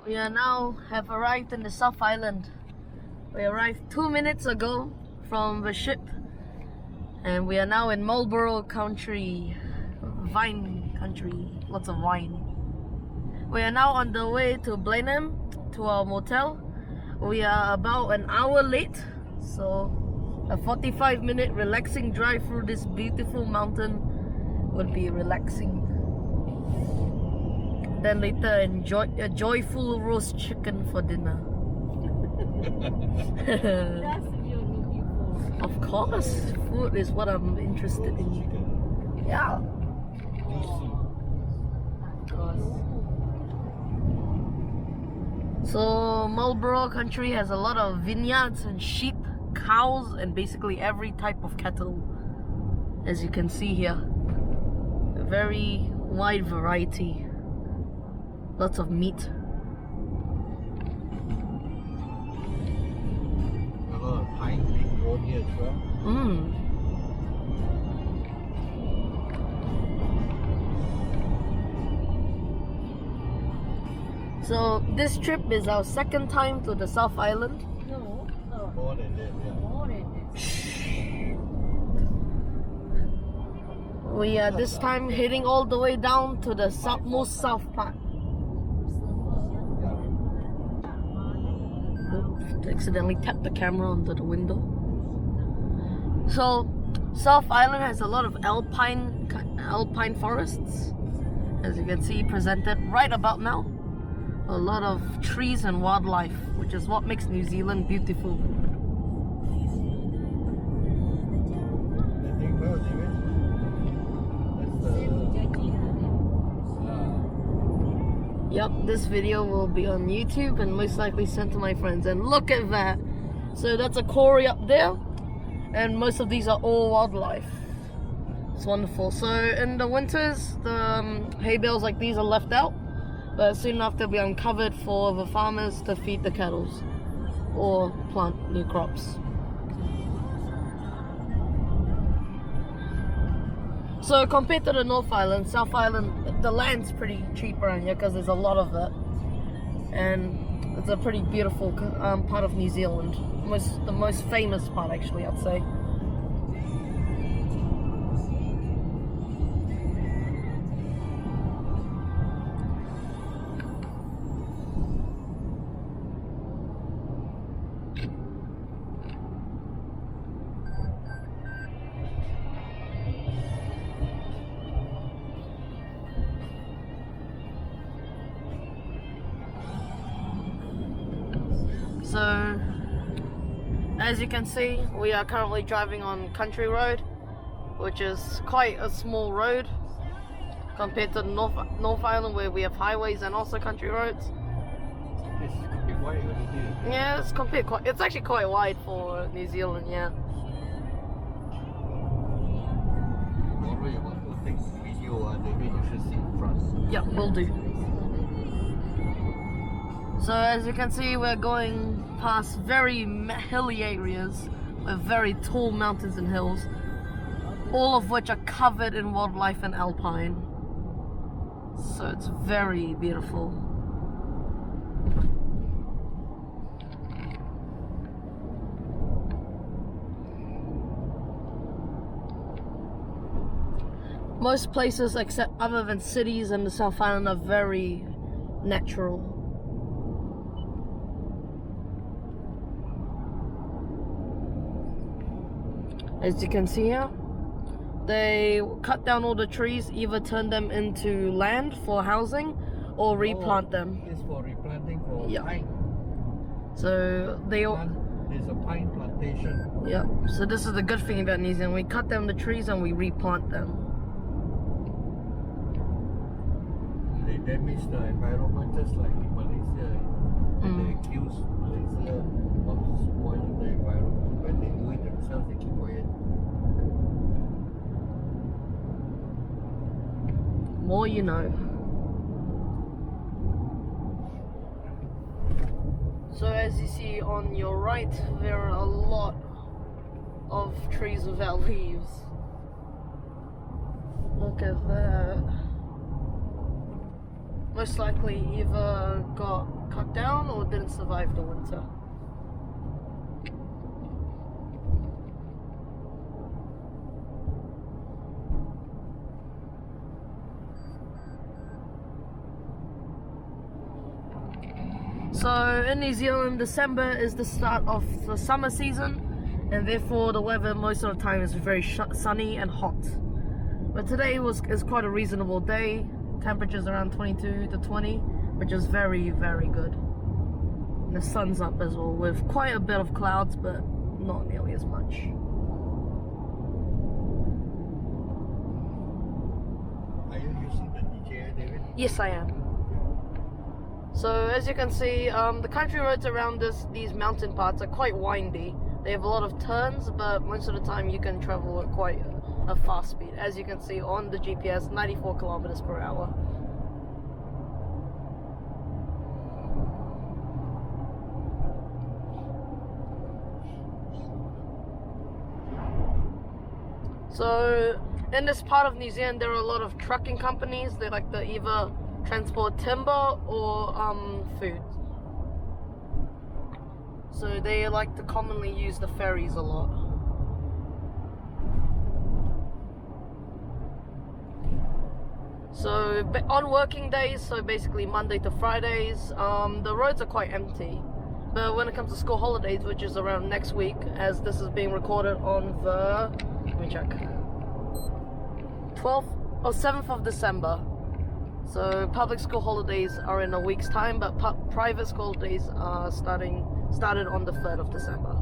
We are now have arrived in the South Island. We arrived 2 minutes ago from the ship, and we are now in Marlborough country, vine country, lots of wine. We are now on the way to Blenheim, to our motel. We are about an hour late, so a 45-minute relaxing drive through this beautiful mountain would be relaxing. Then later enjoy a joyful roast chicken for dinner. That's what you're looking for. Of course, food is what I'm interested in. Yeah. Of course. So Marlborough country has a lot of vineyards and sheep, cows, and basically every type of cattle, as you can see here. A very wide variety. Lots of meat. A lot of pine being grown here as well. So this trip is our second time to the South Island. No, More than that, yeah. more than this. We are this time heading all the way down to the most south part. Oops, accidentally tapped the camera onto the window. So South Island has a lot of alpine forests, as you can see presented right about now. A lot of trees and wildlife, which is what makes New Zealand beautiful. I think well, David. That's Yep, this video will be on YouTube and most likely sent to my friends. And look at that! So that's a quarry up there, and most of these are all wildlife. It's wonderful. So in the winters, the hay bales like these are left out, but soon enough they'll be uncovered for the farmers to feed the cattle or plant new crops. So compared to the North Island, South Island, the land's pretty cheap around here because there's a lot of it, and it's a pretty beautiful part of New Zealand. The most famous part, actually, I'd say. So, as you can see, we are currently driving on country road, which is quite a small road compared to the North Island, where we have highways and also country roads. it's could be wide over here. Yeah, it's actually quite wide for New Zealand, yeah. Tomorrow you want to take video, David, you should see in front. Yep, will do. So as you can see, we're going past very hilly areas with very tall mountains and hills, all of which are covered in wildlife and alpine. So it's very beautiful. Most places, except other than cities in the South Island, are very natural. As you can see here, they cut down all the trees, either turn them into land for housing or replant them. It's for replanting for pine. So There's a pine plantation. yeah. So this is the good thing about New Zealand. We cut down the trees and we replant them. They damage the environment just like in Malaysia. They accuse Malaysia of spoiling the environment. When they do it themselves, they keep quiet. More you know. So as you see on your right, there are a lot of trees without leaves. Look at that. Most likely either got cut didn't survive the winter. So in New Zealand, December is the start of the summer season, and therefore the weather most of the time is very sunny and hot. But today is quite a reasonable day. Temperatures around 22 to 20, which is very, very good. And the sun's up as well, with quite a bit of clouds, but not nearly as much. Are you using the DJI, David? Yes, I am. So as you can see, the country roads around these mountain parts are quite windy. They have a lot of turns, but most of the time you can travel at quite a fast speed. As you can see on the GPS, 94 kilometers per hour. So in this part of New Zealand, there are a lot of trucking companies. They like to either transport timber or food. So they like to commonly use the ferries a lot. So on working days, so basically Monday to Fridays, the roads are quite empty. But when it comes to school holidays, which is around next week, as this is being recorded on the, let me check, 12th or 7th of December. So public school holidays are in a week's time, but private school holidays are started on the 3rd of December.